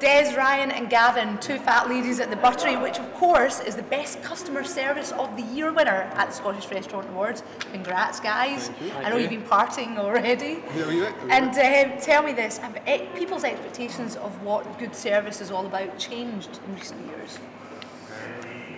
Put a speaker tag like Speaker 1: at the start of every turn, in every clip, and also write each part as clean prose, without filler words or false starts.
Speaker 1: Des, Ryan and Gavin, two fat ladies at the Buttery, which of course is the best customer service of the year winner at the Scottish Restaurant Awards. Congrats, guys. I know you've been partying already. And tell me this, have people's expectations of what good service is all about changed in recent years?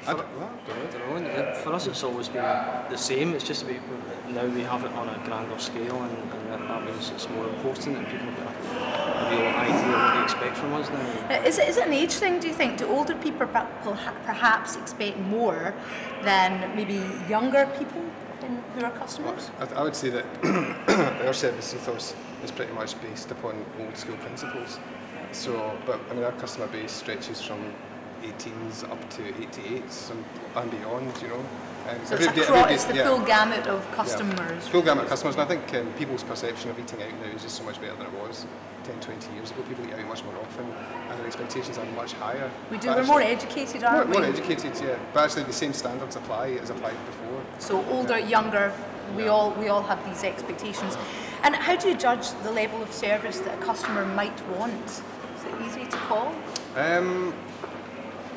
Speaker 2: For us it's always been the same, it's just now we have it on a grander scale, and that means it's more important and people have a real idea what they expect from us now.
Speaker 1: Is it an age thing, do you think? Do older people perhaps expect more than maybe younger people who are customers?
Speaker 3: Well, I would say that our service ethos is pretty much based upon old school principles. So, but I mean, our customer base stretches from 18s up to 88s and beyond, you know.
Speaker 1: So it's the full gamut of customers.
Speaker 3: Yeah, full gamut of customers, and I think people's perception of eating out now is just so much better than it was 10, 20 years ago. People eat out much more often, and their expectations are much higher.
Speaker 1: We're more educated, aren't we?
Speaker 3: More educated, yeah. But actually the same standards apply as applied before.
Speaker 1: So older, younger, we all have these expectations. And how do you judge the level of service that a customer might want? Is it easy to call?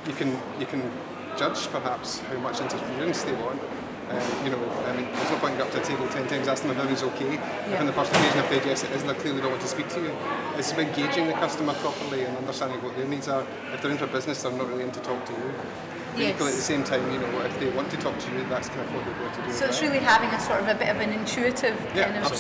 Speaker 3: You can judge perhaps how much interference they want. You know, I mean, there's no point going up to a table 10 times asking them if everything's okay. If on the first occasion they've said yes it is, they clearly don't want to speak to you. It's about gauging the customer properly and understanding what their needs are. If they're in for business, they're not really in to talk to you. Yes. Equally at the same time, you know, if they want to talk to you, that's kind of what they're going to do.
Speaker 1: So it's really having a sort of a bit of an intuitive kind of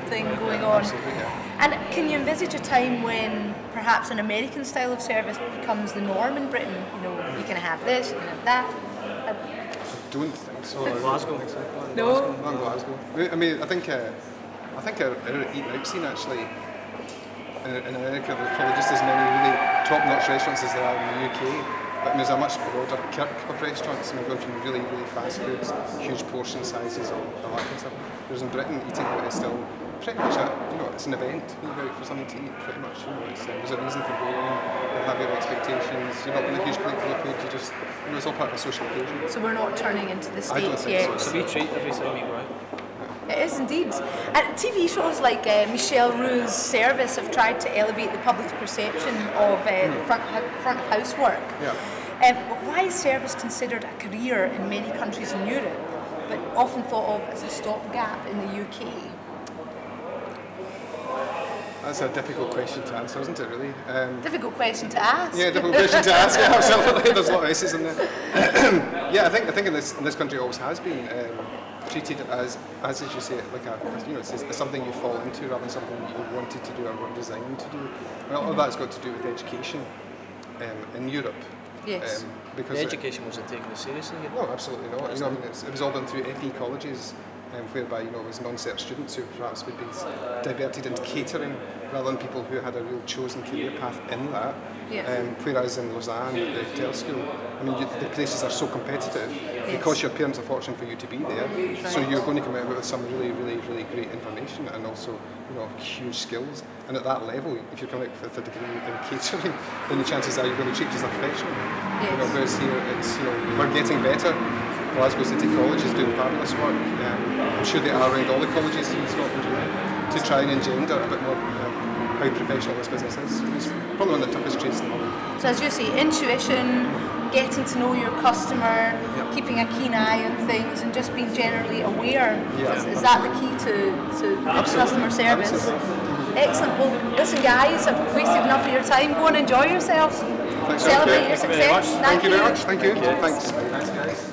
Speaker 1: thing going on.
Speaker 3: Absolutely, yeah.
Speaker 1: And can you envisage a time when perhaps an American style of service becomes the norm in Britain? You know, you can have this, you can have that.
Speaker 3: I don't think so.
Speaker 2: Glasgow.
Speaker 1: No.
Speaker 3: Not Glasgow. I mean, I think our eating out scene actually in America, there's probably just as many really top-notch restaurants as there are in the UK. But there's a much broader kirk of restaurants, and we're going from really, really fast foods, huge portion sizes, all that kind of stuff. Whereas in Britain, eating out is still pretty much it's an event. You go out for something to eat, pretty much. You know, there's a reason for going. You have your expectations. You're not on a huge plate full of food. You just, it's all part of a social occasion.
Speaker 1: So we're not turning into the States
Speaker 3: I don't think
Speaker 1: yet.
Speaker 3: So.
Speaker 2: It's a wee treat every time we go out.
Speaker 1: It is indeed. And TV shows like Michelle Roux's Service have tried to elevate the public's perception of front of house work.
Speaker 3: Yeah.
Speaker 1: But why is service considered a career in many countries in Europe, but often thought of as a stopgap in the UK?
Speaker 3: That's a difficult question to answer, isn't it, really?
Speaker 1: Difficult question to ask.
Speaker 3: Yeah, difficult question to ask, yeah, absolutely. There's a lot of S's in there. Yeah, I think in this country it always has been treated as you say, like it's something you fall into rather than something you wanted to do or were designed to do. Well, all that's got to do with education in Europe.
Speaker 1: Yes.
Speaker 2: Because the education wasn't taken seriously.
Speaker 3: No, absolutely not. You know, I mean, it was all done through FE colleges, whereby it was non-cert students who perhaps would be diverted into catering rather than people who had a real chosen career path in that.
Speaker 1: Yes.
Speaker 3: Whereas in Lausanne, the hotel school, I mean, the places are so competitive. It costs your parents a fortune for you to be there. Right. So you're going to come out with some really, really, really great information and also, huge skills. And at that level, if you're coming out with a degree in catering, then the chances are you're going to treat you as a professional.
Speaker 1: Yes.
Speaker 3: Whereas here, it's we're getting better. Glasgow City College is doing fabulous work. I'm sure they are around all the colleges in Scotland to try and engender a bit more how professional this business is. It's probably one of the toughest trades in the world.
Speaker 1: So as you say, intuition, getting to know your customer, keeping a keen eye on things, and just being generally aware.
Speaker 3: Yeah.
Speaker 1: Is that the key to customer service?
Speaker 3: Absolutely.
Speaker 1: Excellent. Well, listen, guys, I've wasted enough of your time. Go and enjoy yourselves.
Speaker 3: Thanks.
Speaker 1: Celebrate your success.
Speaker 3: Thank you very much. Thank you. Thanks, guys.